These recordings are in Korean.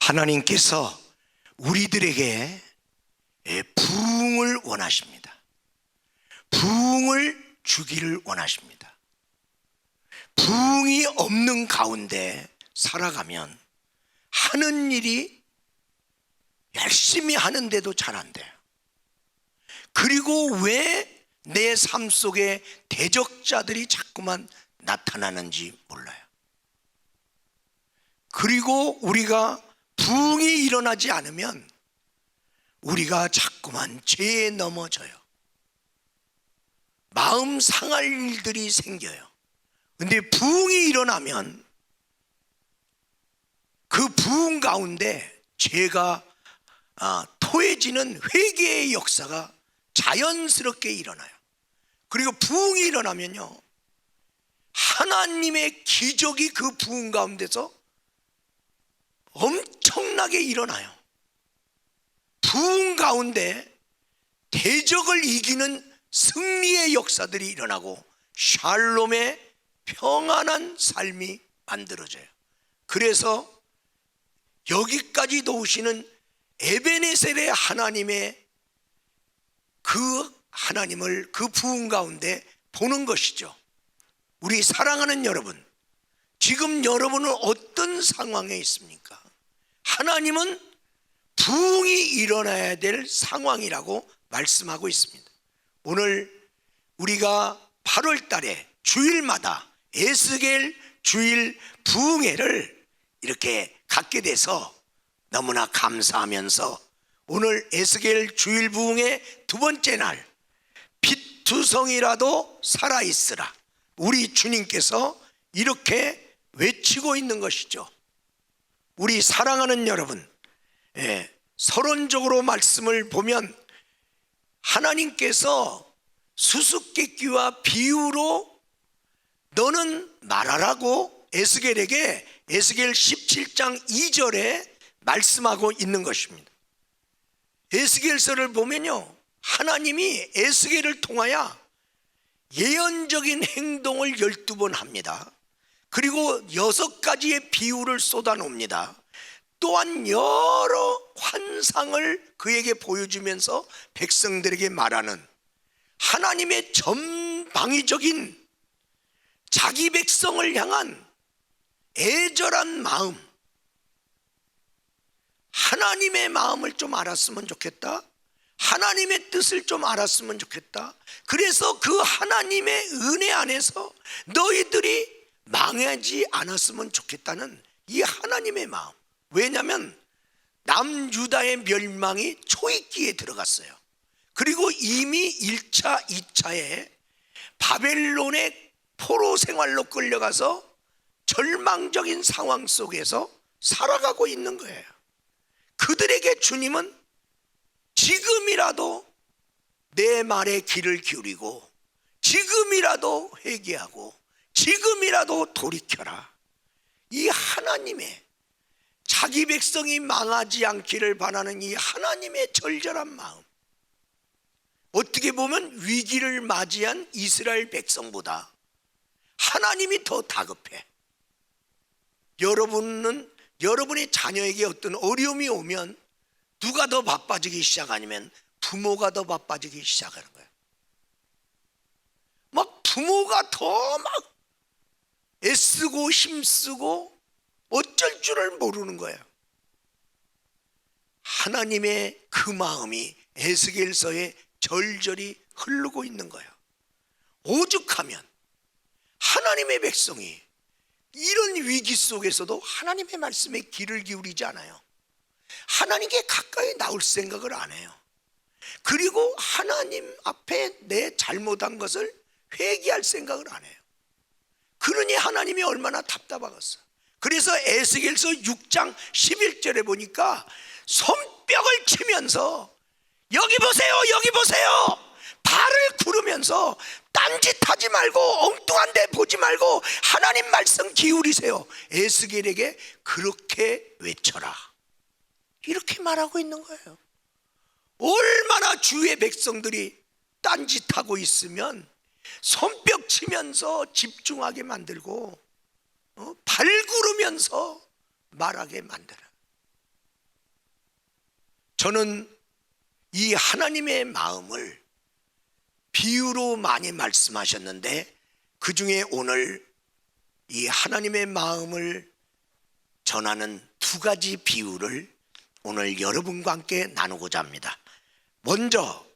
하나님께서 우리들에게 부흥을 원하십니다. 부흥을 주기를 원하십니다. 부흥이 없는 가운데 살아가면 하는 일이 열심히 하는데도 잘 안 돼요. 그리고 왜 내 삶 속에 대적자들이 자꾸만 나타나는지 몰라요. 그리고 우리가 부흥이 일어나지 않으면 우리가 자꾸만 죄에 넘어져요. 마음 상할 일들이 생겨요. 근데 부흥이 일어나면 그 부흥 가운데 죄가 토해지는 회개의 역사가 자연스럽게 일어나요. 그리고 부흥이 일어나면요, 하나님의 기적이 그 부흥 가운데서 엄청나게 일어나요. 부흥 가운데 대적을 이기는 승리의 역사들이 일어나고 샬롬의 평안한 삶이 만들어져요. 그래서 여기까지도 오시는 에베네셀의 하나님의 그 하나님을 그 부흥 가운데 보는 것이죠. 우리 사랑하는 여러분, 지금 여러분은 어떤 상황에 있습니까? 하나님은 부흥이 일어나야 될 상황이라고 말씀하고 있습니다. 오늘 우리가 8월 달에 주일마다 에스겔 주일 부흥회를 이렇게 갖게 돼서 너무나 감사하면서 오늘 에스겔 주일 부흥회 두 번째 날, 피투성이라도 살아있으라, 우리 주님께서 이렇게 외치고 있는 것이죠. 우리 사랑하는 여러분, 서론적으로 말씀을 보면 하나님께서 수수께끼와 비유로 너는 말하라고 에스겔에게 에스겔 17장 2절에 말씀하고 있는 것입니다. 에스겔서를 보면요, 하나님이 에스겔을 통하여 예언적인 행동을 12번 합니다. 그리고 6가지의 비유를 쏟아놓습니다. 또한 여러 환상을 그에게 보여주면서 백성들에게 말하는 하나님의 전방위적인 자기 백성을 향한 애절한 마음, 하나님의 마음을 좀 알았으면 좋겠다, 하나님의 뜻을 좀 알았으면 좋겠다. 그래서 그 하나님의 은혜 안에서 너희들이 망하지 않았으면 좋겠다는 이 하나님의 마음. 왜냐하면 남유다의 멸망이 초입기에 들어갔어요. 그리고 이미 1차, 2차에 바벨론의 포로 생활로 끌려가서 절망적인 상황 속에서 살아가고 있는 거예요. 그들에게 주님은 지금이라도 내 말에 귀를 기울이고 지금이라도 회개하고 지금이라도 돌이켜라. 이 하나님의 자기 백성이 망하지 않기를 바라는 이 하나님의 절절한 마음, 어떻게 보면 위기를 맞이한 이스라엘 백성보다 하나님이 더 다급해. 여러분은 여러분의 자녀에게 어떤 어려움이 오면 누가 더 바빠지기 시작하냐면 부모가 더 바빠지기 시작하는 거예요. 막 부모가 더 막 애쓰고 힘쓰고 어쩔 줄을 모르는 거예요. 하나님의 그 마음이 에스겔서에 절절히 흐르고 있는 거예요. 오죽하면 하나님의 백성이 이런 위기 속에서도 하나님의 말씀에 귀를 기울이지 않아요. 하나님께 가까이 나올 생각을 안 해요. 그리고 하나님 앞에 내 잘못한 것을 회개할 생각을 안 해요. 그러니 하나님이 얼마나 답답하겠어. 그래서 에스겔서 6장 11절에 보니까 손뼉을 치면서 여기 보세요, 여기 보세요, 발을 구르면서 딴짓하지 말고 엉뚱한 데 보지 말고 하나님 말씀 기울이세요. 에스겔에게 그렇게 외쳐라, 이렇게 말하고 있는 거예요. 얼마나 주의 백성들이 딴짓하고 있으면 손뼉 치면서 집중하게 만들고 발 구르면서 말하게 만들어. 저는 이 하나님의 마음을 비유로 많이 말씀하셨는데, 그 중에 오늘 이 하나님의 마음을 전하는 두 가지 비유를 오늘 여러분과 함께 나누고자 합니다. 먼저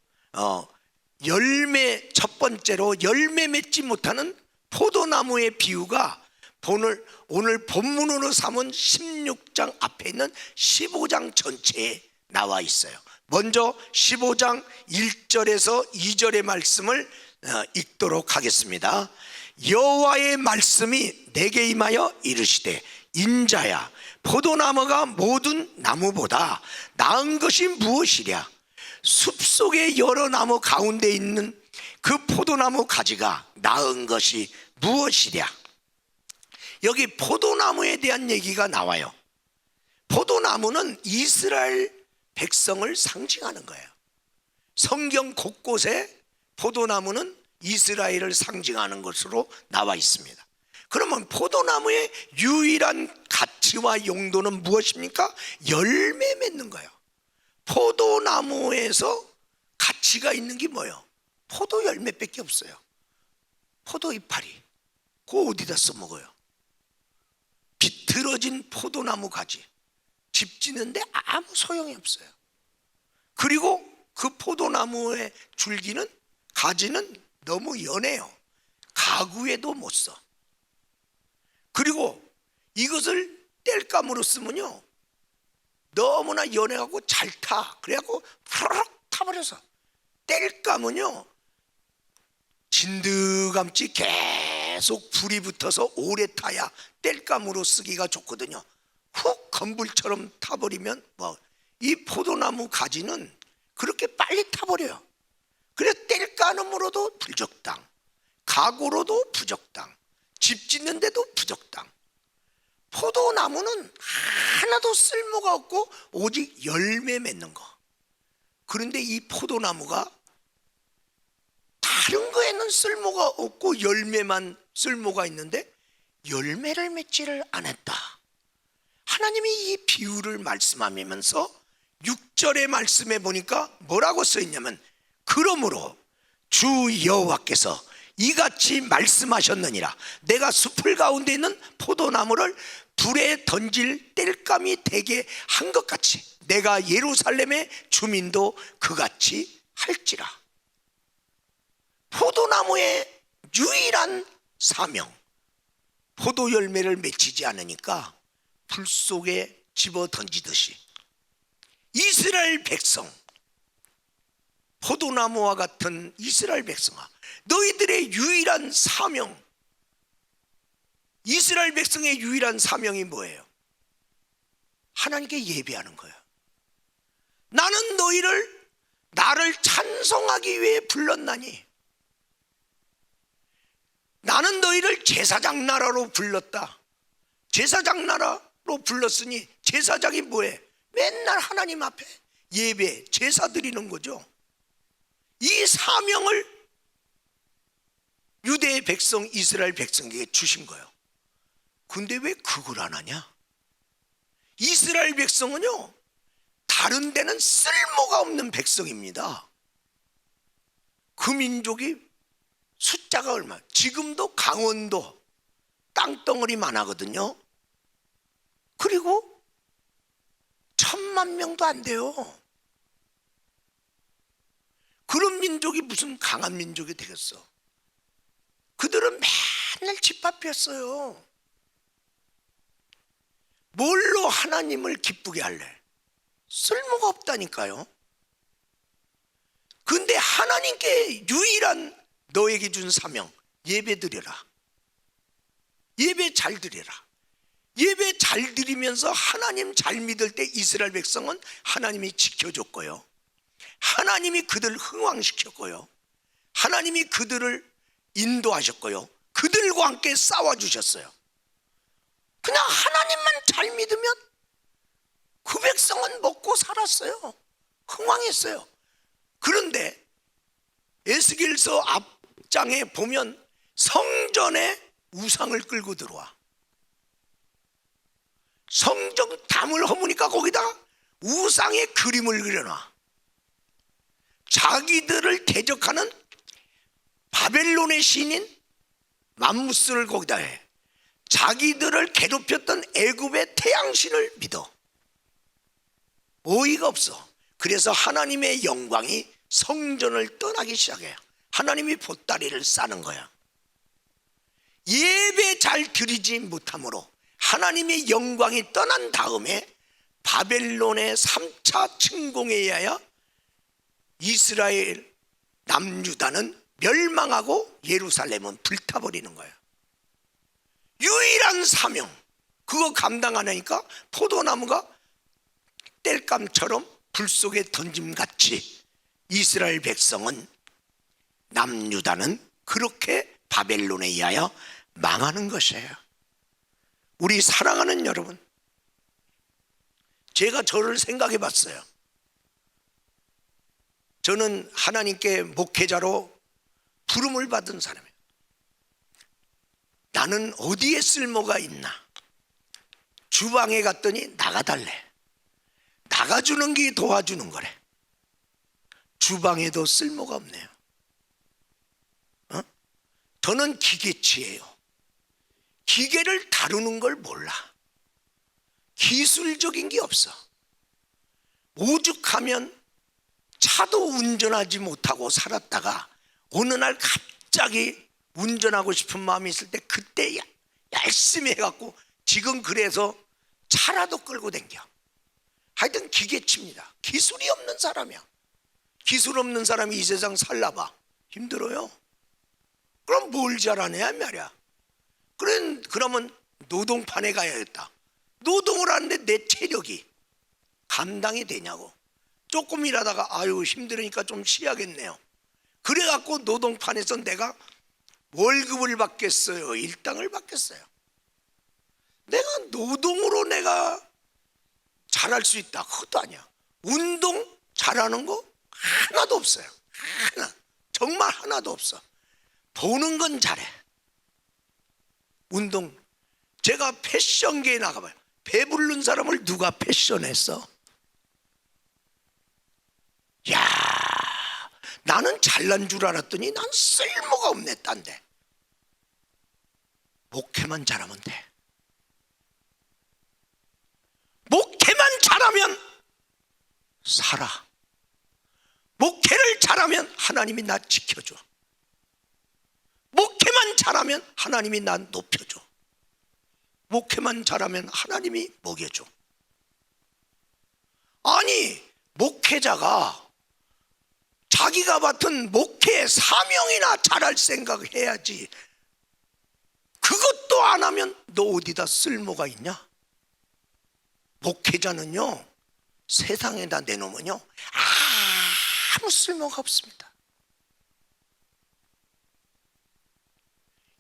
첫 번째로 열매 맺지 못하는 포도나무의 비유가 오늘 본문으로 삼은 16장 앞에 있는 15장 전체에 나와 있어요. 먼저 15장 1절에서 2절의 말씀을 읽도록 하겠습니다. 여호와의 말씀이 내게 임하여 이르시되, 인자야, 포도나무가 모든 나무보다 나은 것이 무엇이랴? 숲속의 여러 나무 가운데 있는 그 포도나무 가지가 나은 것이 무엇이랴? 여기 포도나무에 대한 얘기가 나와요. 포도나무는 이스라엘 백성을 상징하는 거예요. 성경 곳곳에 포도나무는 이스라엘을 상징하는 것으로 나와 있습니다. 그러면 포도나무의 유일한 가치와 용도는 무엇입니까? 열매 맺는 거예요. 포도나무에서 가치가 있는 게 뭐예요? 포도 열매밖에 없어요. 포도 이파리, 그거 어디다 써먹어요? 비틀어진 포도나무 가지, 집 짓는데 아무 소용이 없어요. 그리고 그 포도나무의 줄기는, 가지는 너무 연해요. 가구에도 못 써. 그리고 이것을 땔감으로 쓰면요, 너무나 연해하고 잘 타. 그래갖고 후루룩 타버려서. 땔감은요, 진드감치 계속 불이 붙어서 오래 타야 땔감으로 쓰기가 좋거든요. 훅 건불처럼 타버리면 이 포도나무 가지는 그렇게 빨리 타버려요. 그래서 땔감으로도 부적당, 가구로도 부적당, 집 짓는데도 부적당. 포도나무는 하나도 쓸모가 없고 오직 열매 맺는 거. 그런데 이 포도나무가 다른 거에는 쓸모가 없고 열매만 쓸모가 있는데 열매를 맺지를 않았다. 하나님이 이 비유를 말씀하면서 6절의 말씀에 보니까 뭐라고 써있냐면, 그러므로 주 여호와께서 이같이 말씀하셨느니라. 내가 숲을 가운데 있는 포도나무를 불에 던질 땔감이 되게 한 것 같이 내가 예루살렘의 주민도 그같이 할지라. 포도나무의 유일한 사명, 포도 열매를 맺히지 않으니까 불 속에 집어 던지듯이 이스라엘 백성, 포도나무와 같은 이스라엘 백성아, 너희들의 유일한 사명, 이스라엘 백성의 유일한 사명이 뭐예요? 하나님께 예배하는 거예요. 나는 나를 찬송하기 위해 불렀나니, 나는 너희를 제사장 나라로 불렀다. 제사장 나라로 불렀으니 제사장이 뭐해? 맨날 하나님 앞에 예배, 제사 드리는 거죠. 이 사명을 유대의 백성, 이스라엘 백성에게 주신 거예요. 근데 왜 그걸 안 하냐? 이스라엘 백성은요, 다른 데는 쓸모가 없는 백성입니다. 그 민족이 숫자가 얼마? 지금도 강원도 땅덩어리 많거든요. 그리고 1,000만 명도 안 돼요. 그런 민족이 무슨 강한 민족이 되겠어? 그들은 맨날 집합했어요. 뭘로 하나님을 기쁘게 할래? 쓸모가 없다니까요. 근데 하나님께 유일한 너에게 준 사명, 예배 드려라. 예배 잘 드려라. 예배 잘 드리면서 하나님 잘 믿을 때 이스라엘 백성은 하나님이 지켜줬고요, 하나님이 그들을 흥왕시켰고요, 하나님이 그들을 인도하셨고요, 그들과 함께 싸워주셨어요. 그냥 하나님만 잘 믿으면 그 백성은 먹고 살았어요. 흥왕했어요. 그런데 에스겔서 앞장에 보면 성전에 우상을 끌고 들어와. 성전 담을 허무니까 거기다 우상의 그림을 그려놔. 자기들을 대적하는 바벨론의 신인 맘무스를 거기다 해. 자기들을 괴롭혔던 애굽의 태양신을 믿어. 어이가 없어. 그래서 하나님의 영광이 성전을 떠나기 시작해요. 하나님이 보따리를 싸는 거야. 예배 잘 드리지 못함으로 하나님의 영광이 떠난 다음에 바벨론의 3차 침공에 의하여 이스라엘 남유다는 멸망하고 예루살렘은 불타버리는 거예요. 유일한 사명, 그거 감당 안 하니까 포도나무가 땔감처럼 불 속에 던짐같이 이스라엘 백성은, 남유다는 그렇게 바벨론에 의하여 망하는 것이에요. 우리 사랑하는 여러분, 제가 저를 생각해 봤어요. 저는 하나님께 목회자로 부름을 받은 사람이에요. 나는 어디에 쓸모가 있나? 주방에 갔더니 나가달래. 나가주는 게 도와주는 거래. 주방에도 쓸모가 없네요. 저는 기계치예요. 기계를 다루는 걸 몰라. 기술적인 게 없어. 오죽하면 차도 운전하지 못하고 살았다가 어느 날 갑자기 운전하고 싶은 마음이 있을 때 그때 열심히 해갖고 지금 그래서 차라도 끌고 댕겨. 하여튼 기계치입니다. 기술이 없는 사람이야. 기술 없는 사람이 이 세상 살라봐 힘들어요. 그럼 뭘 잘하냐 말이야. 그러면 노동판에 가야겠다. 노동을 하는데 내 체력이 감당이 되냐고. 조금 일하다가 아유 힘들으니까 좀 쉬어야겠네요. 그래갖고 노동판에서 내가 월급을 받겠어요? 일당을 받겠어요? 내가 노동으로 내가 잘할 수 있다, 그것도 아니야. 운동 잘하는 거 하나도 없어요. 하나, 정말 하나도 없어. 보는 건 잘해. 운동, 제가 패션계에 나가봐요. 배부른 사람을 누가 패션했어? 야, 나는 잘난 줄 알았더니 난 쓸모가 없네. 딴데 목회만 잘하면 돼. 목회만 잘하면 살아. 목회를 잘하면 하나님이 나 지켜줘. 목회만 잘하면 하나님이 나 높여줘. 목회만 잘하면 하나님이 먹여줘. 아니, 목회자가 자기가 맡은 목회 사명이나 잘할 생각을 해야지. 그것도 안 하면 너 어디다 쓸모가 있냐? 목회자는요, 세상에다 내놓으면요 아무 쓸모가 없습니다.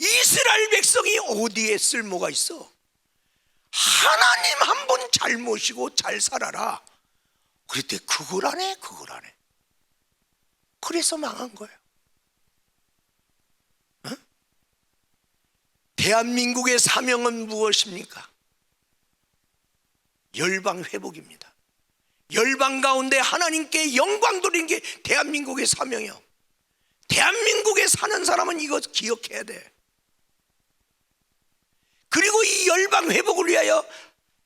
이스라엘 백성이 어디에 쓸모가 있어? 하나님 한 분 잘 모시고 잘 살아라. 그랬더니 그걸 안 해. 그래서 망한 거예요. 어? 대한민국의 사명은 무엇입니까? 열방 회복입니다. 열방 가운데 하나님께 영광 돌리는 게 대한민국의 사명이요. 대한민국에 사는 사람은 이거 기억해야 돼. 그리고 이 열방 회복을 위하여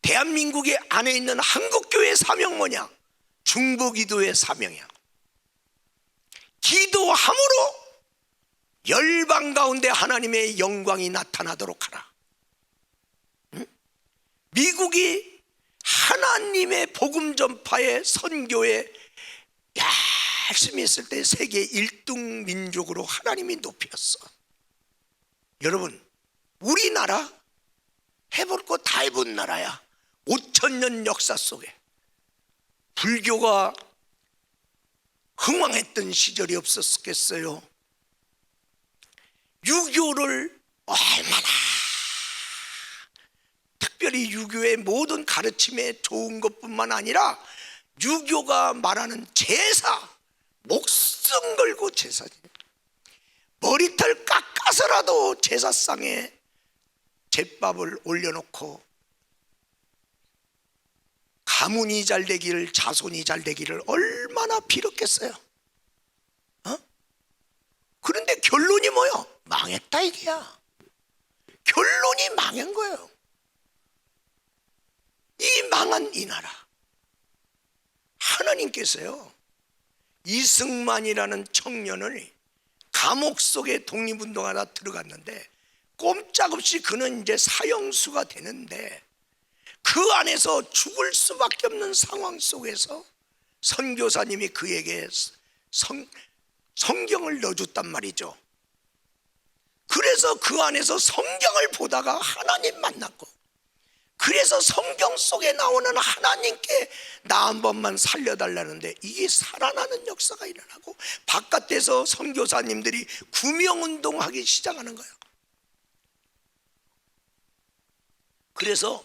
대한민국의 안에 있는 한국교회의 사명 뭐냐? 중보기도의 사명이야. 기도함으로 열방 가운데 하나님의 영광이 나타나도록 하라. 응? 미국이 하나님의 복음 전파의 선교에 열심히 했을 때 세계 1등 민족으로 하나님이 높였어. 여러분, 우리나라 해볼 거 다 해본 나라야. 5,000년 역사 속에 불교가 흥왕했던 시절이 없었겠어요? 유교를 얼마나, 특별히 유교의 모든 가르침에 좋은 것뿐만 아니라 유교가 말하는 제사, 목숨 걸고 제사, 머리털 깎아서라도 제사상에 제밥을 올려놓고 가문이 잘 되기를, 자손이 잘 되기를 얼마나 빌었겠어요. 그런데 결론이 뭐요? 망했다 이게야. 결론이 망한 거예요. 이 망한 이 나라, 하나님께서요 이승만이라는 청년을 감옥 속에 독립운동하다 들어갔는데 꼼짝없이 그는 이제 사형수가 되는데, 그 안에서 죽을 수밖에 없는 상황 속에서 선교사님이 그에게 성경을 넣어줬단 말이죠. 그래서 그 안에서 성경을 보다가 하나님 만났고, 그래서 성경 속에 나오는 하나님께 나 한 번만 살려달라는데 이게 살아나는 역사가 일어나고, 바깥에서 선교사님들이 구명운동하기 시작하는 거예요. 그래서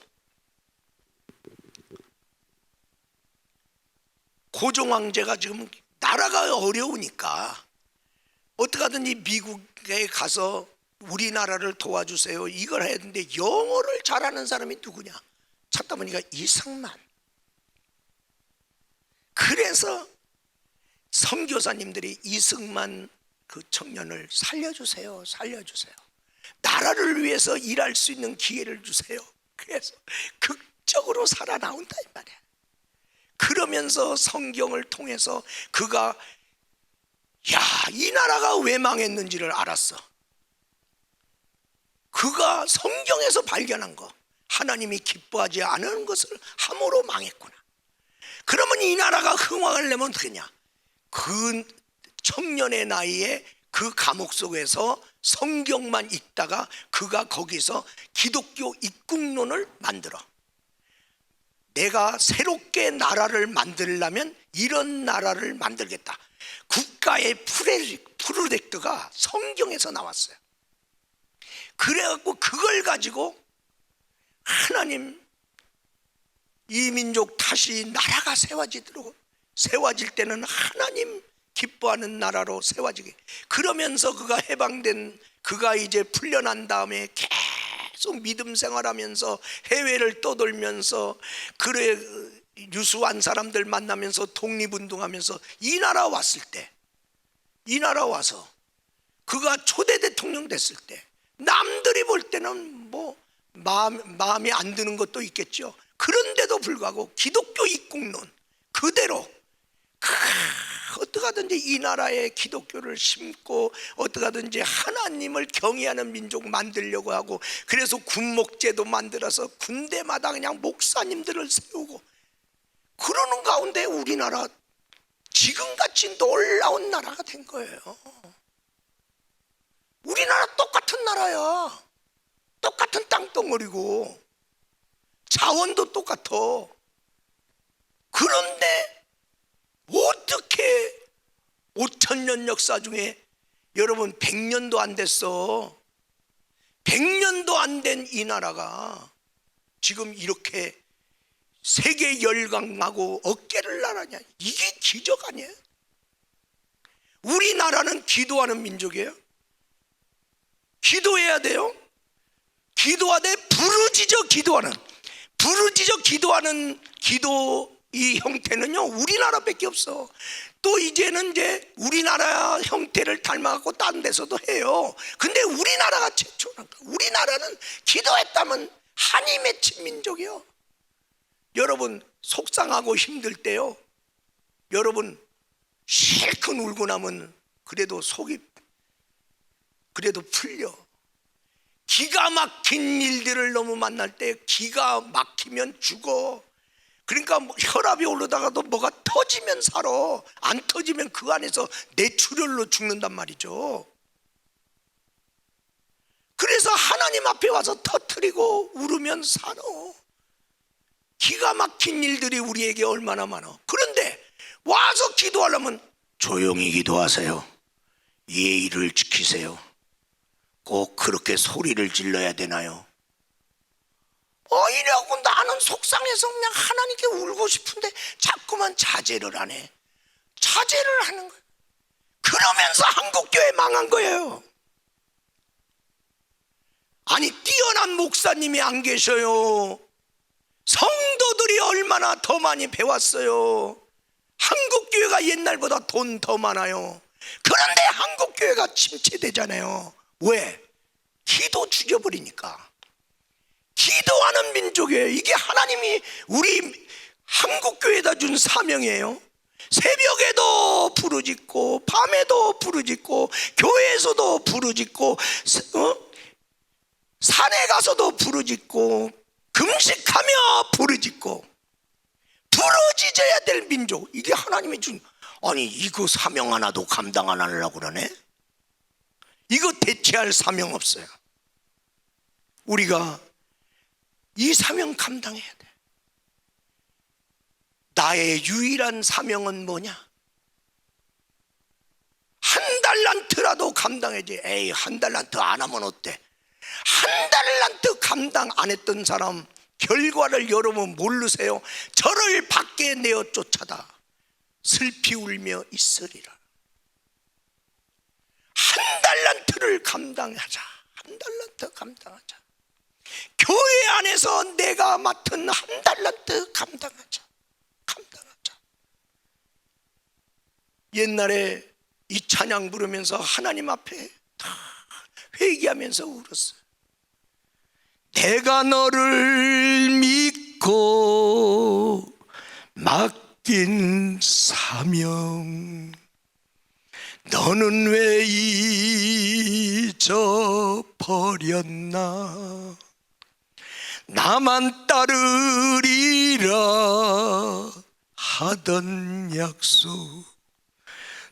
고종황제가 지금 나라가 어려우니까 어떻게 하든지 미국에 가서 우리나라를 도와주세요 이걸 해야 되는데, 영어를 잘하는 사람이 누구냐 찾다 보니까 이승만. 그래서 선교사님들이 이승만 그 청년을 살려주세요, 살려주세요, 나라를 위해서 일할 수 있는 기회를 주세요. 그래서 극적으로 살아나온다 이 말이야. 그러면서 성경을 통해서 그가 이 나라가 왜 망했는지를 알았어. 그가 성경에서 발견한 거, 하나님이 기뻐하지 않은 것을 함으로 망했구나. 그러면 이 나라가 흥왕하려면 어떻게냐? 그 청년의 나이에 그 감옥 속에서 성경만 읽다가 그가 거기서 기독교 입국론을 만들어. 내가 새롭게 나라를 만들려면 이런 나라를 만들겠다. 국가의 프로젝트가 성경에서 나왔어요. 그래갖고 그걸 가지고 하나님, 이 민족 다시 나라가 세워질 때는 하나님 기뻐하는 나라로 세워지게. 그러면서 그가 해방된, 그가 이제 풀려난 다음에 계속 믿음 생활하면서 해외를 떠돌면서 그래 유수한 사람들 만나면서 독립운동하면서 이 나라 왔을 때, 이 나라 와서 그가 초대 대통령 됐을 때 남들이 볼 때는 뭐 마음이 안 드는 것도 있겠죠. 그런데도 불구하고 기독교 입국론 그대로 어떻게 하든지 이 나라에 기독교를 심고 어떻게 하든지 하나님을 경외하는 민족 만들려고 하고, 그래서 군목제도 만들어서 군대마다 그냥 목사님들을 세우고 그러는 가운데 우리나라 지금같이 놀라운 나라가 된 거예요. 우리나라 똑같은 나라야. 똑같은 땅덩어리고 자원도 똑같아. 그런데 어떻게 5,000년 역사 중에 여러분 100년도 안 됐어. 100년도 안 된 이 나라가 지금 이렇게 세계 열강하고 어깨를 나란냐. 이게 기적 아니에요? 우리나라는 기도하는 민족이에요. 기도해야 돼요. 기도하되 부르짖어 기도하는 기도, 이 형태는요 우리나라밖에 없어. 또 이제는 이제 우리나라 형태를 닮아갖고 다른 데서도 해요. 근데 우리나라가 최초란 거야. 우리나라는 기도했다면 한이 맺힌 민족이요. 여러분 속상하고 힘들 때요, 여러분 실컷 울고 나면 그래도 속이 그래도 풀려. 기가 막힌 일들을 너무 만날 때 기가 막히면 죽어. 그러니까 혈압이 오르다가도 뭐가 터지면 살아. 안 터지면 그 안에서 뇌출혈로 죽는단 말이죠. 그래서 하나님 앞에 와서 터뜨리고 울으면 살아. 기가 막힌 일들이 우리에게 얼마나 많아. 그런데 와서 기도하려면 조용히 기도하세요. 예의를 지키세요. 꼭 그렇게 소리를 질러야 되나요? 이래갖고 나는 속상해서 그냥 하나님께 울고 싶은데 자꾸만 자제를 안 해. 자제를 하는 거예요. 그러면서 한국교회 망한 거예요. 아니 뛰어난 목사님이 안 계셔요. 성도들이 얼마나 더 많이 배웠어요. 한국교회가 옛날보다 돈 더 많아요. 그런데 한국교회가 침체되잖아요. 왜? 기도 죽여버리니까. 기도하는 민족이에요. 이게 하나님이 우리 한국교회에다 준 사명이에요. 새벽에도 부르짖고 밤에도 부르짖고 교회에서도 부르짖고 산에 가서도 부르짖고 금식하며 부르짖고 부르짖어야 될 민족. 이게 하나님이 준, 아니 이거 사명 하나도 감당 안 하려고 그러네. 이거 대체할 사명 없어요. 우리가 이 사명 감당해야 돼. 나의 유일한 사명은 뭐냐? 한 달란트라도 감당해야지. 에이, 한 달란트 안 하면 어때? 한 달란트 감당 안 했던 사람 결과를 여러분 모르세요? 저를 밖에 내어 쫓아다 슬피 울며 있으리라. 한 달란트를 감당하자. 한 달란트 감당하자. 교회 안에서 내가 맡은 한 달란트 감당하자. 감당하자. 옛날에 이 찬양 부르면서 하나님 앞에 다 회개하면서 울었어요. 내가 너를 믿고 맡긴 사명 너는 왜 잊어버렸나. 나만 따르리라 하던 약속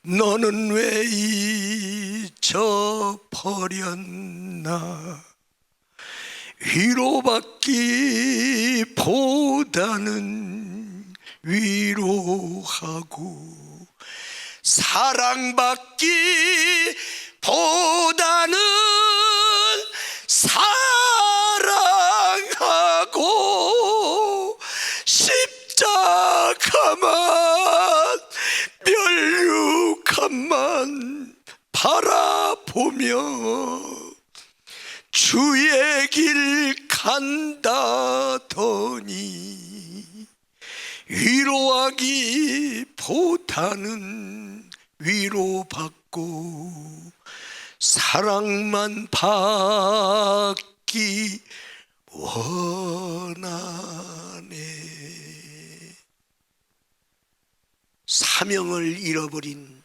너는 왜 잊어버렸나. 위로받기보다는 위로하고 사랑받기보다는 사랑하고 십자가만 멸류관만 바라보며 주의 길 간다더니 위로하기보다는 위로받고 사랑만 받기 원하네. 사명을 잃어버린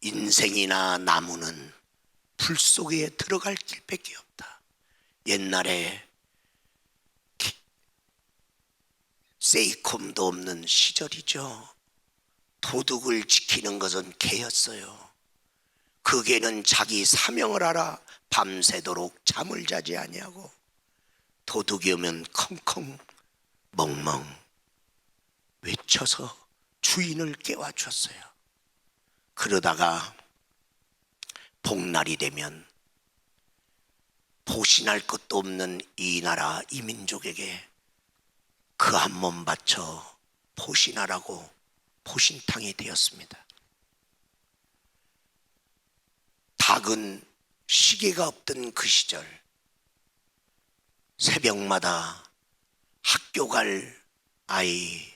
인생이나 나무는 불 속에 들어갈 길밖에 없다. 옛날에 세이콤도 없는 시절이죠. 도둑을 지키는 것은 개였어요. 그 개는 자기 사명을 알아 밤새도록 잠을 자지 아니하고 도둑이 오면 컹컹 멍멍 외쳐서 주인을 깨워줬어요. 그러다가 복날이 되면 보신할 것도 없는 이 나라 이 민족에게 그 한 몸 바쳐 보신하라고 보신탕이 되었습니다. 닭은 시계가 없던 그 시절 새벽마다 학교 갈 아이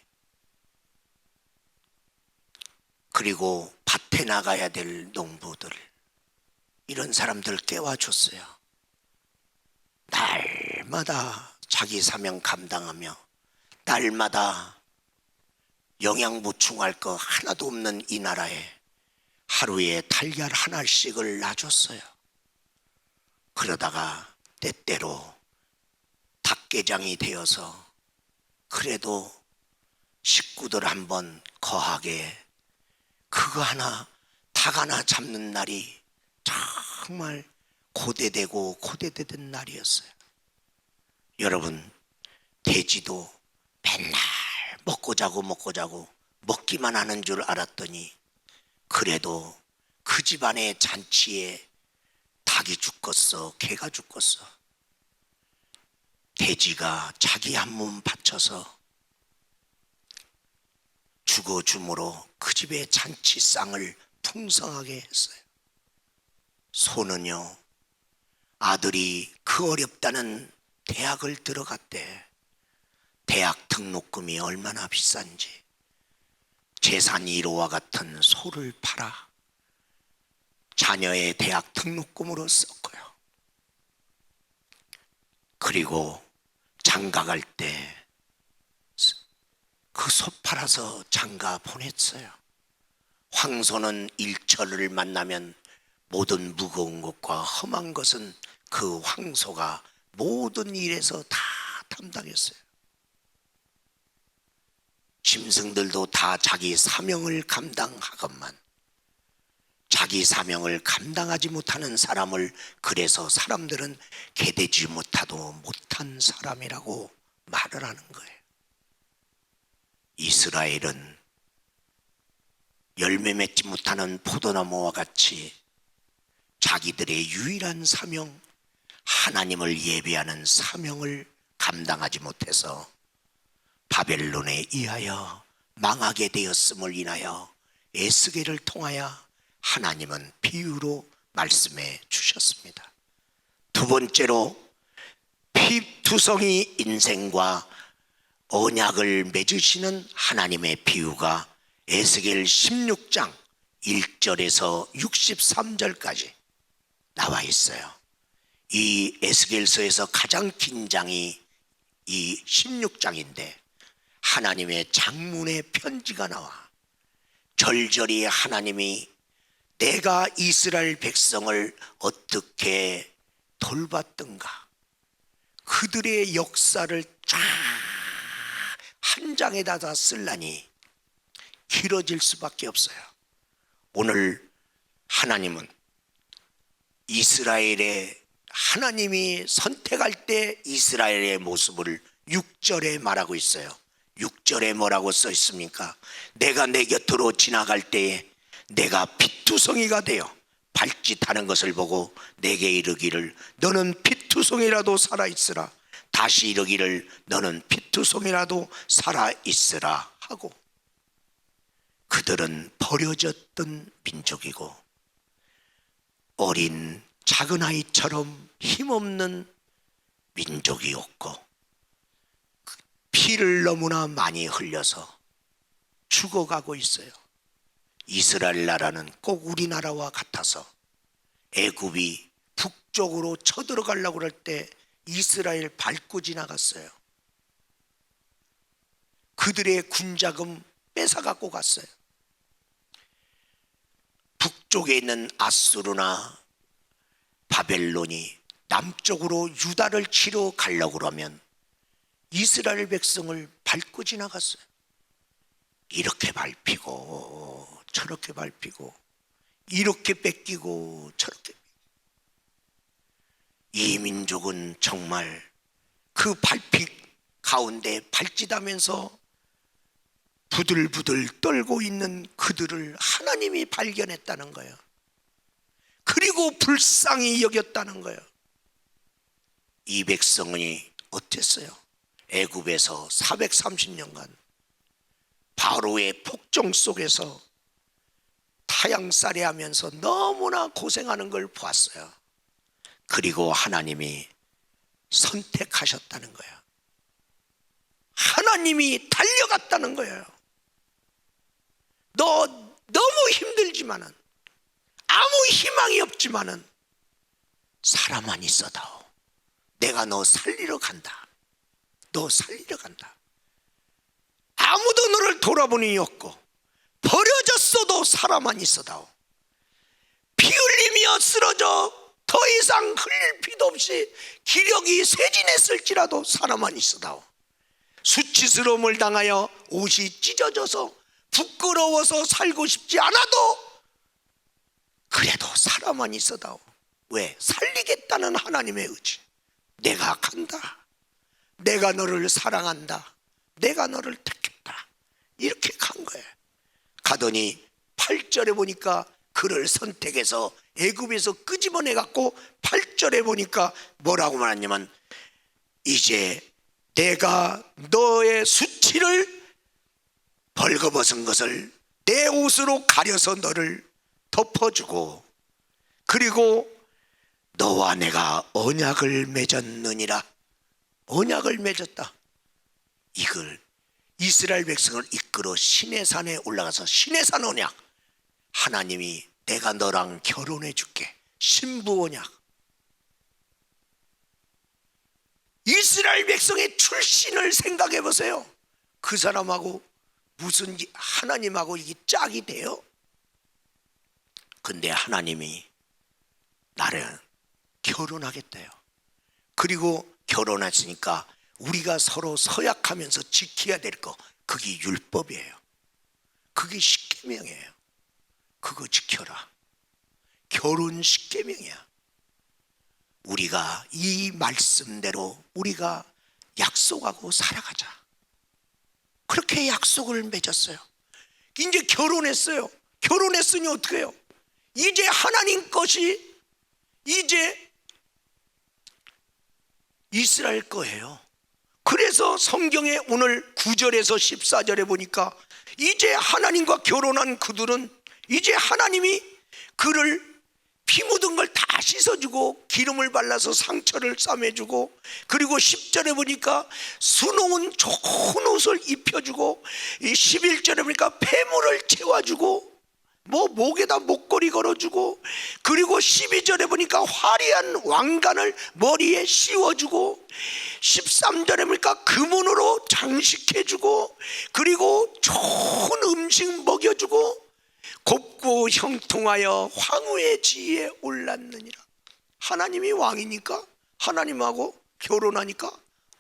그리고 밭에 나가야 될 농부들 이런 사람들 깨워줬어요. 날마다 자기 사명 감당하며 날마다 영양 보충할 거 하나도 없는 이 나라에 하루에 달걀 하나씩을 놔줬어요. 그러다가 때때로 닭게장이 되어서 그래도 식구들 한번 거하게 그거 하나 닭 하나 잡는 날이 정말 고대되고 고대되던 날이었어요. 여러분, 돼지도 맨날 먹고 자고 먹기만 하는 줄 알았더니 그래도 그 집안의 잔치에 닭이 죽겠어, 개가 죽겠어. 돼지가 자기 한 몸 바쳐서 죽어줌으로 그 집의 잔치상을 풍성하게 했어요. 소는요, 아들이 그 어렵다는 대학을 들어갔대. 대학 등록금이 얼마나 비싼지 재산 1호와 같은 소를 팔아 자녀의 대학 등록금으로 썼고요. 그리고 장가 갈 때 그 소 팔아서 장가 보냈어요. 황소는 일처를 만나면 모든 무거운 것과 험한 것은 그 황소가 모든 일에서 다 담당했어요. 짐승들도 다 자기 사명을 감당하건만 자기 사명을 감당하지 못하는 사람을 그래서 사람들은 개되지 못하도 못한 사람이라고 말을 하는 거예요. 이스라엘은 열매 맺지 못하는 포도나무와 같이 자기들의 유일한 사명, 하나님을 예배하는 사명을 감당하지 못해서 바벨론에 의하여 망하게 되었음을 인하여 에스겔을 통하여 하나님은 비유로 말씀해 주셨습니다. 두 번째로 피투성이 인생과 언약을 맺으시는 하나님의 비유가 에스겔 16장 1절에서 63절까지 나와 있어요. 이 에스겔서에서 가장 긴 장이 이 16장인데 하나님의 장문의 편지가 나와 절절히 하나님이 내가 이스라엘 백성을 어떻게 돌봤던가 그들의 역사를 쫙 한 장에다 다 쓰려니 길어질 수밖에 없어요. 오늘 하나님은 이스라엘의 하나님이 선택할 때 이스라엘의 모습을 6절에 말하고 있어요. 6절에 뭐라고 써 있습니까? 내가 내 곁으로 지나갈 때에 내가 피투성이가 되어 발짓하는 것을 보고 내게 이르기를 너는 피투성이라도 살아있으라. 다시 이르기를 너는 피투성이라도 살아있으라 하고 그들은 버려졌던 민족이고 어린 작은 아이처럼 힘없는 민족이었고 피를 너무나 많이 흘려서 죽어가고 있어요. 이스라엘 나라는 꼭 우리나라와 같아서 애굽이 북쪽으로 쳐들어가려고 할 때 이스라엘 밟고 지나갔어요. 그들의 군자금 뺏어갖고 갔어요. 북쪽에 있는 아수르나 바벨론이 남쪽으로 유다를 치러 가려고 그러면 이스라엘 백성을 밟고 지나갔어요. 이렇게 밟히고 저렇게 밟히고 이렇게 뺏기고 저렇게. 이 민족은 정말 그 밟힘 가운데 발짓하면서 부들부들 떨고 있는 그들을 하나님이 발견했다는 거예요. 그리고 불쌍히 여겼다는 거예요. 이 백성이 어땠어요? 애굽에서 430년간 바로의 폭정 속에서 타양살이 하면서 너무나 고생하는 걸 보았어요. 그리고 하나님이 선택하셨다는 거예요. 하나님이 달려갔다는 거예요. 너 너무 힘들지만은 아무 희망이 없지만은 사람만 있어다오. 내가 너 살리러 간다. 너 살리러 간다. 아무도 너를 돌아보니 없고 버려졌어도 사람만 있어다오. 피 흘리며 쓰러져 더 이상 흘릴 피도 없이 기력이 쇠진했을지라도 사람만 있어다오. 수치스러움을 당하여 옷이 찢어져서 부끄러워서 살고 싶지 않아도 그래도 사람만 있어다오. 왜? 살리겠다는 하나님의 의지. 내가 간다. 내가 너를 사랑한다. 내가 너를 택했다. 이렇게 간 거예요. 가더니 8절에 보니까 그를 선택해서 애굽에서 끄집어내 갖고 8절에 보니까 뭐라고 말하냐면 이제 내가 너의 수치를 벌거벗은 것을 내 옷으로 가려서 너를 덮어주고 그리고 너와 내가 언약을 맺었느니라. 언약을 맺었다. 이걸 이스라엘 백성을 이끌어 시내산에 올라가서 시내산 언약, 하나님이 내가 너랑 결혼해 줄게, 신부 언약. 이스라엘 백성의 출신을 생각해 보세요. 그 사람하고 무슨 하나님하고 이게 짝이 돼요? 근데 하나님이 나를 결혼하겠대요. 그리고 결혼했으니까 우리가 서로 서약하면서 지켜야 될 거, 그게 율법이에요. 그게 십계명이에요. 그거 지켜라. 결혼 십계명이야. 우리가 이 말씀대로 우리가 약속하고 살아가자. 그렇게 약속을 맺었어요. 이제 결혼했어요. 결혼했으니 어떻게 해요? 이제 하나님 것이 이제 이스라엘 거예요. 그래서 성경에 오늘 9절에서 14절에 보니까 이제 하나님과 결혼한 그들은 이제 하나님이 그를 피 묻은 걸 다 씻어주고 기름을 발라서 상처를 싸매주고, 그리고 10절에 보니까 수놓은 좋은 옷을 입혀주고, 11절에 보니까 폐물을 채워주고, 목에다 목걸이 걸어주고, 그리고 12절에 보니까 화려한 왕관을 머리에 씌워주고, 13절에 보니까 금은으로 장식해주고, 그리고 좋은 음식 먹여주고, 곱고 형통하여 황후의 지위에 올랐느니라. 하나님이 왕이니까, 하나님하고 결혼하니까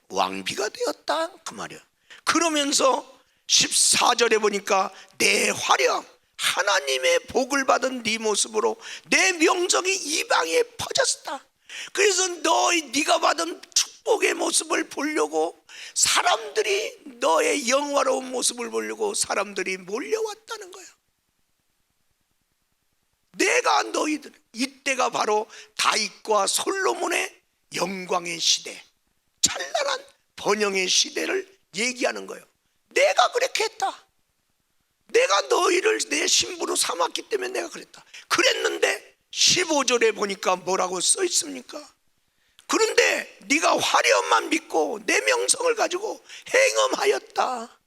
왕비가 되었다 그 말이야. 그러면서 14절에 보니까 내 화령, 하나님의 복을 받은 네 모습으로 내 명성이 이방에 퍼졌다. 그래서 네가 받은 축복의 모습을 보려고 사람들이, 너의 영화로운 모습을 보려고 사람들이 몰려왔다는 거야. 내가 너희들, 이때가 바로 다윗과 솔로몬의 영광의 시대, 찬란한 번영의 시대를 얘기하는 거예요. 내가 그렇게 했다. 내가 너희를 내 신부로 삼았기 때문에 내가 그랬다. 그랬는데 15절에 보니까 뭐라고 써 있습니까? 그런데 네가 화려함만 믿고 내 명성을 가지고 행음하였다.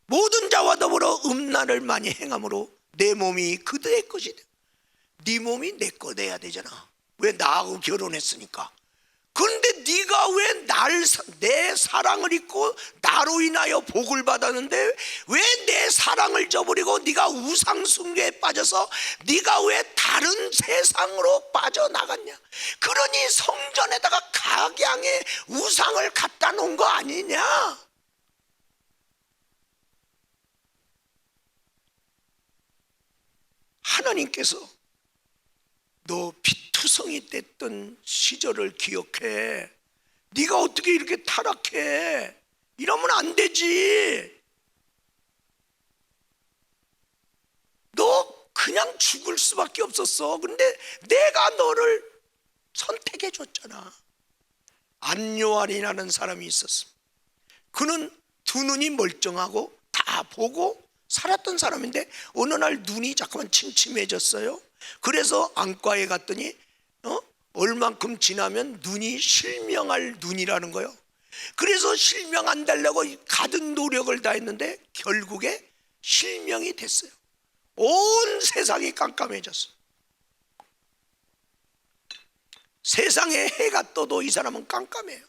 모든 자와 더불어 음란을 많이 행함으로 내 몸이 그들의 것이 돼. 네 몸이 내 거 돼야 되잖아. 왜? 나하고 결혼했으니까. 그런데 네가 왜 내 사랑을 잊고 나로 인하여 복을 받았는데 왜 내 사랑을 저버리고 네가 우상 숭배에 빠져서 네가 왜 다른 세상으로 빠져나갔냐? 그러니 성전에다가 각양의 우상을 갖다 놓은 거 아니냐? 하나님께서 너 피투성이 됐던 시절을 기억해. 네가 어떻게 이렇게 타락해? 이러면 안 되지. 너 그냥 죽을 수밖에 없었어. 근데 내가 너를 선택해 줬잖아. 안요한이라는 사람이 있었어. 그는 두 눈이 멀쩡하고 다 보고 살았던 사람인데 어느 날 눈이 잠깐만 침침해졌어요. 그래서 안과에 갔더니 얼만큼 지나면 눈이 실명할 눈이라는 거예요. 그래서 실명 안 되려고 가든 노력을 다했는데 결국에 실명이 됐어요. 온 세상이 깜깜해졌어요. 세상에 해가 떠도 이 사람은 깜깜해요.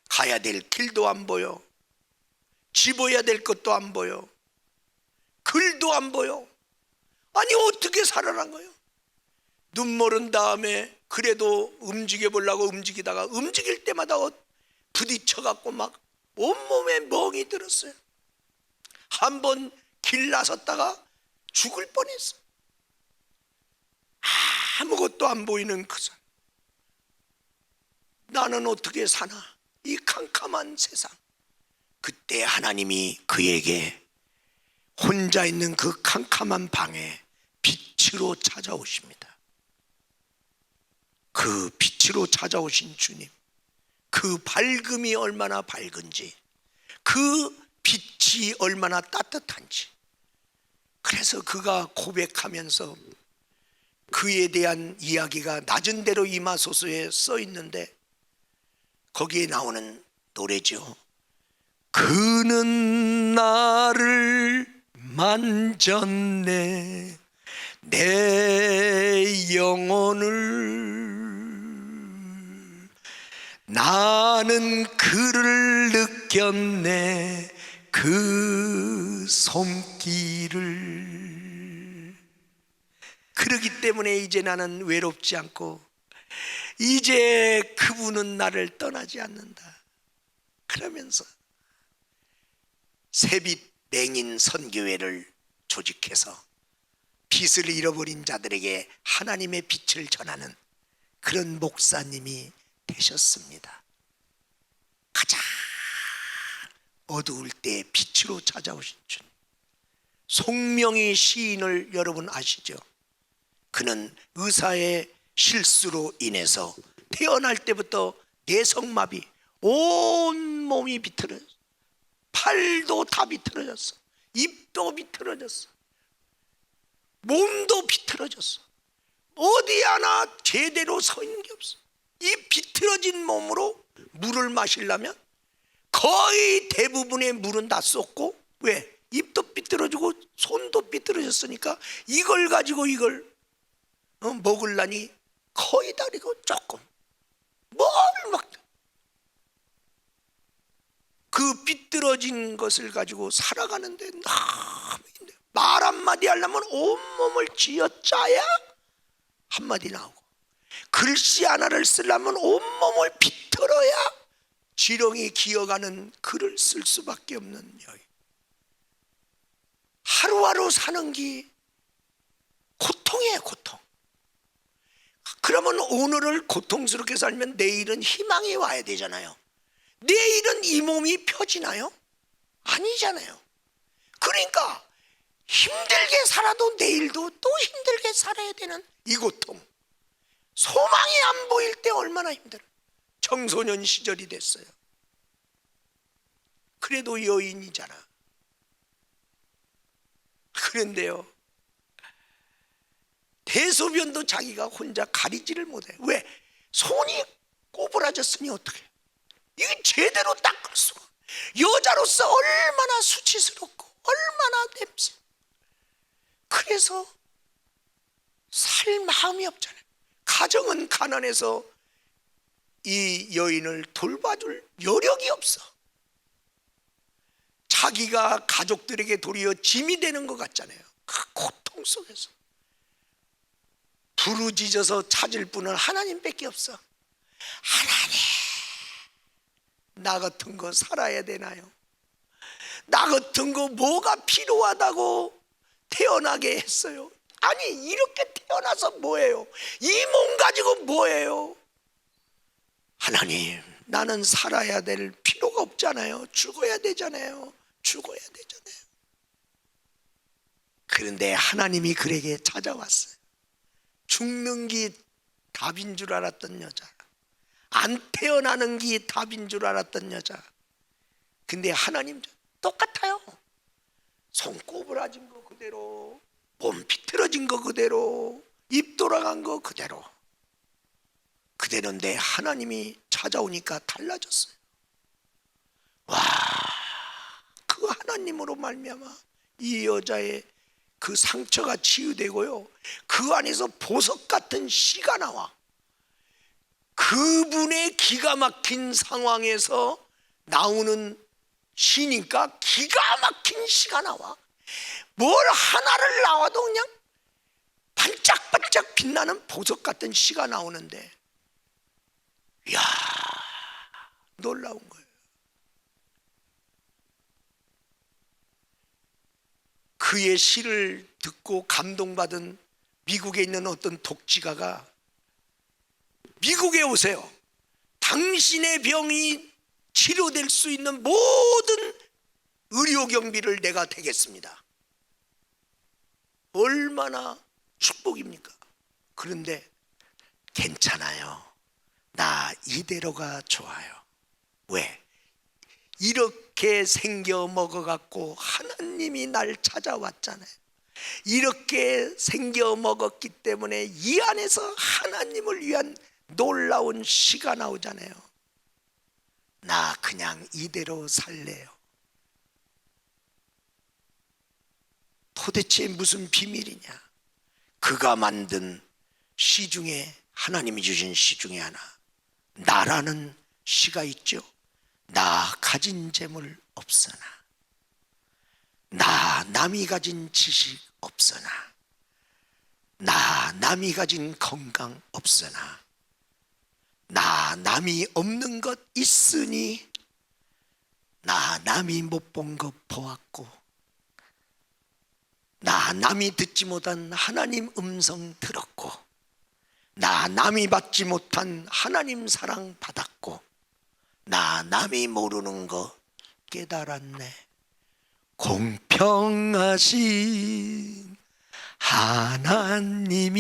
가야 될 길도 안 보여. 집어야 될 것도 안 보여. 글도 안 보여. 아니 어떻게 살아난 거예요? 눈물은 다음에 그래도 움직여 보려고 움직이다가 움직일 때마다 부딪혀갖고 막 온몸에 멍이 들었어요. 한번 길 나섰다가 죽을 뻔했어. 아무것도 안 보이는 그 사람. 나는 어떻게 사나? 이 캄캄한 세상. 그때 하나님이 그에게 혼자 있는 그 캄캄한 방에 빛으로 찾아오십니다. 그 빛으로 찾아오신 주님, 그 밝음이 얼마나 밝은지, 그 빛이 얼마나 따뜻한지. 그래서 그가 고백하면서 그에 대한 이야기가 낮은 대로 임하소서에 써 있는데 거기에 나오는 노래죠. 그는 나를 만졌네 내 영혼을 나는 그를 느꼈네 그 손길을. 그러기 때문에 이제 나는 외롭지 않고 이제 그분은 나를 떠나지 않는다. 그러면서 새빛 맹인 선교회를 조직해서 빛을 잃어버린 자들에게 하나님의 빛을 전하는 그런 목사님이 되셨습니다. 가장 어두울 때 빛으로 찾아오신 주. 송명희 시인을 여러분 아시죠? 그는 의사의 실수로 인해서 태어날 때부터 내성마비, 온 몸이 비틀어졌어. 팔도 다 비틀어졌어. 입도 비틀어졌어. 몸도 비틀어졌어. 어디 하나 제대로 서 있는 게 없어. 이 비틀어진 몸으로 물을 마시려면 거의 대부분의 물은 다 쏟고, 왜? 입도 삐뚤어지고 손도 삐뚤어졌으니까 이걸 가지고 이걸 먹으려니 거의 다리고 조금 뭘 막 그 삐뚤어진 것을 가지고 살아가는데 너무 힘들어요. 말 한마디 하려면 온몸을 쥐어짜야 한마디 나오고, 글씨 하나를 쓰려면 온몸을 비틀어야 지렁이 기어가는 글을 쓸 수밖에 없는 여인. 하루하루 사는 게 고통이에요, 고통. 그러면 오늘을 고통스럽게 살면 내일은 희망이 와야 되잖아요. 내일은 이 몸이 펴지나요? 아니잖아요. 그러니까 힘들게 살아도 내일도 또 힘들게 살아야 되는 이 고통. 소망이 안 보일 때 얼마나 힘들어요. 청소년 시절이 됐어요. 그래도 여인이잖아. 그런데요, 대소변도 자기가 혼자 가리지를 못해. 왜? 손이 꼬부라졌으니 어떡해. 이게 제대로 닦을 수가. 여자로서 얼마나 수치스럽고 얼마나 냄새. 그래서 살 마음이 없잖아요. 가정은 가난해서 이 여인을 돌봐줄 여력이 없어. 자기가 가족들에게 도리어 짐이 되는 것 같잖아요. 그 고통 속에서 부르짖어서 찾을 분은 하나님밖에 없어. 하나님, 나 같은 거 살아야 되나요? 나 같은 거 뭐가 필요하다고 태어나게 했어요? 아니, 이렇게 태어나서 뭐예요? 이 몸 가지고 뭐예요? 하나님, 나는 살아야 될 필요가 없잖아요. 죽어야 되잖아요. 죽어야 되잖아요. 그런데 하나님이 그에게 찾아왔어요. 죽는 게 답인 줄 알았던 여자, 안 태어나는 게 답인 줄 알았던 여자. 근데 하나님 똑같아요. 손 꼬부라진 거 그대로, 몸 비틀어진 거 그대로, 입 돌아간 거 그대로. 그대로인데 하나님이 찾아오니까 달라졌어요. 와, 그 하나님으로 말미암아 이 여자의 그 상처가 치유되고요, 그 안에서 보석 같은 씨가 나와. 그분의 기가 막힌 상황에서 나오는 시니까 기가 막힌 시가 나와. 뭘 하나를 나와도 그냥 반짝반짝 빛나는 보석 같은 시가 나오는데, 이야, 놀라운 거예요. 그의 시를 듣고 감동받은 미국에 있는 어떤 독지가가, 미국에 오세요. 당신의 병이 치료될 수 있는 모든 의료 경비를 내가 대겠습니다. 얼마나 축복입니까? 그런데 괜찮아요. 나 이대로가 좋아요. 왜? 이렇게 생겨 먹어갖고 하나님이 날 찾아왔잖아요. 이렇게 생겨 먹었기 때문에 이 안에서 하나님을 위한 놀라운 시가 나오잖아요. 나 그냥 이대로 살래요. 도대체 무슨 비밀이냐? 그가 만든 시 중에, 하나님이 주신 시 중에 하나, 나라는 시가 있죠. 나 가진 재물 없으나, 나 남이 가진 지식 없으나, 나 남이 가진 건강 없으나, 나 남이 없는 것 있으니, 나 남이 못 본 것 보았고, 나 남이 듣지 못한 하나님 음성 들었고, 나 남이 받지 못한 하나님 사랑 받았고, 나 남이 모르는 거 깨달았네. 공평하신 하나님이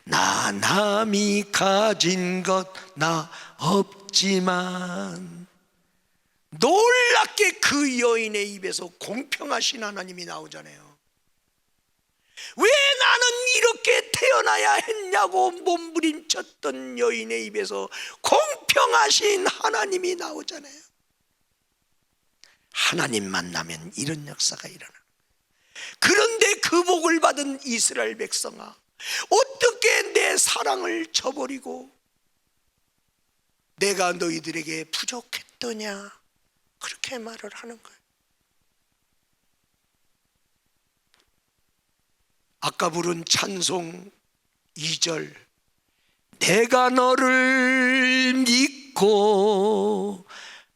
나 남이 가진 것 나 없지만, 놀랍게 그 여인의 입에서 공평하신 하나님이 나오잖아요. 왜 나는 이렇게 태어나야 했냐고 몸부림쳤던 여인의 입에서 공평하신 하나님이 나오잖아요. 하나님 만나면 이런 역사가 일어나. 그런데 그 복을 받은 이스라엘 백성아, 어떻게 내 사랑을 저버리고 내가 너희들에게 부족했더냐, 그렇게 말을 하는 거예요. 아까 부른 찬송 2절, 내가 너를 믿고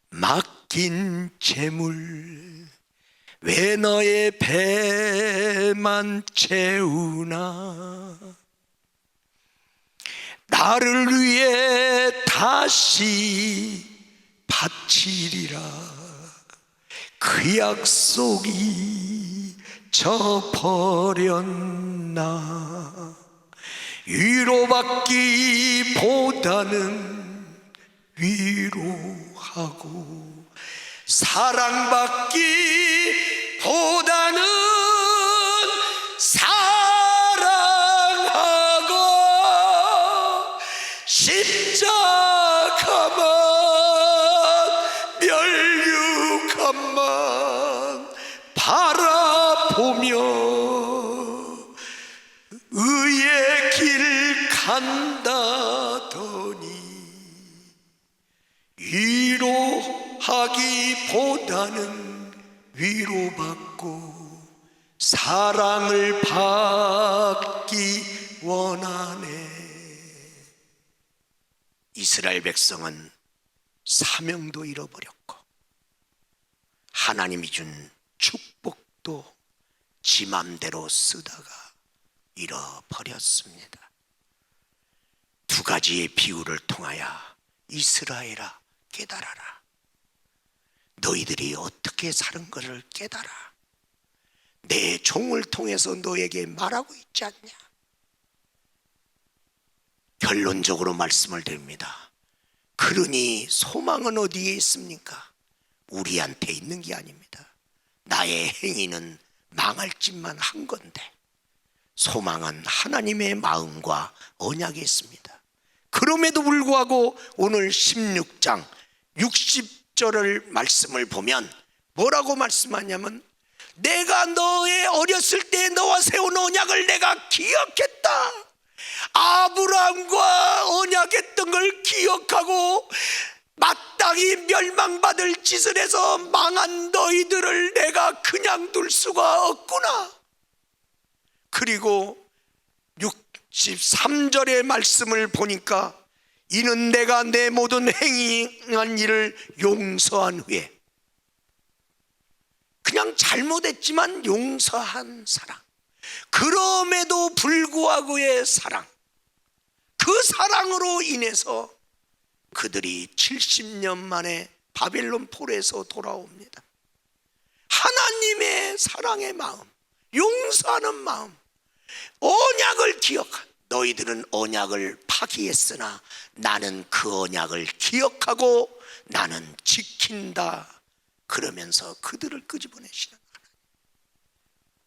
맡긴 재물 왜 너의 배만 채우나, 나를 위해 다시 바치리라. 그 약속이 저버렸나. 위로받기보다는 위로하고, 사랑받기보다는 사랑하고, 십자가만 멸류관만 바라보며 의의 길 간다더니, 위로하기보다는 위로받고 사랑을 받기 원하네. 이스라엘 백성은 사명도 잃어버렸고 하나님이 준 축복도 지 맘대로 쓰다가 잃어버렸습니다. 두 가지의 비유를 통하여 이스라엘아 깨달아라. 너희들이 어떻게 사는 것을 깨달아. 내 종을 통해서 너에게 말하고 있지 않냐. 결론적으로 말씀을 드립니다. 그러니 소망은 어디에 있습니까? 우리한테 있는 게 아닙니다. 나의 행위는 망할 짓만 한 건데, 소망은 하나님의 마음과 언약에 있습니다. 그럼에도 불구하고 오늘 16장 60절을 말씀을 보면 뭐라고 말씀하냐면, 내가 너의 어렸을 때 너와 세운 언약을 내가 기억했다. 아브라함과 언약했던 걸 기억하고 마땅히 멸망받을 짓을 해서 망한 너희들을 내가 그냥 둘 수가 없구나. 그리고 63절의 말씀을 보니까, 이는 내가 내 모든 행한 일을 용서한 후에, 그냥 잘못했지만 용서한 사랑, 그럼에도 불구하고의 사랑, 그 사랑으로 인해서 그들이 70년 만에 바벨론 포로에서 돌아옵니다. 하나님의 사랑의 마음, 용서하는 마음, 언약을 기억한, 너희들은 언약을 파기했으나 나는 그 언약을 기억하고 나는 지킨다. 그러면서 그들을 끄집어내시는 하나님.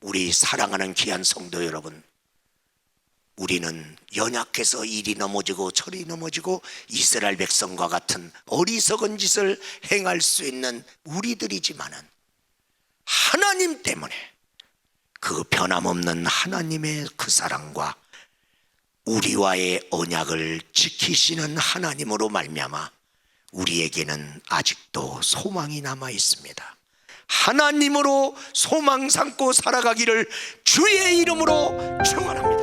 우리 사랑하는 귀한 성도 여러분, 우리는 연약해서 이리 넘어지고 저리 넘어지고 이스라엘 백성과 같은 어리석은 짓을 행할 수 있는 우리들이지만은 하나님 때문에 그 변함없는 하나님의 그 사랑과 우리와의 언약을 지키시는 하나님으로 말미암아 우리에게는 아직도 소망이 남아 있습니다. 하나님으로 소망 삼고 살아가기를 주의 이름으로 축원합니다.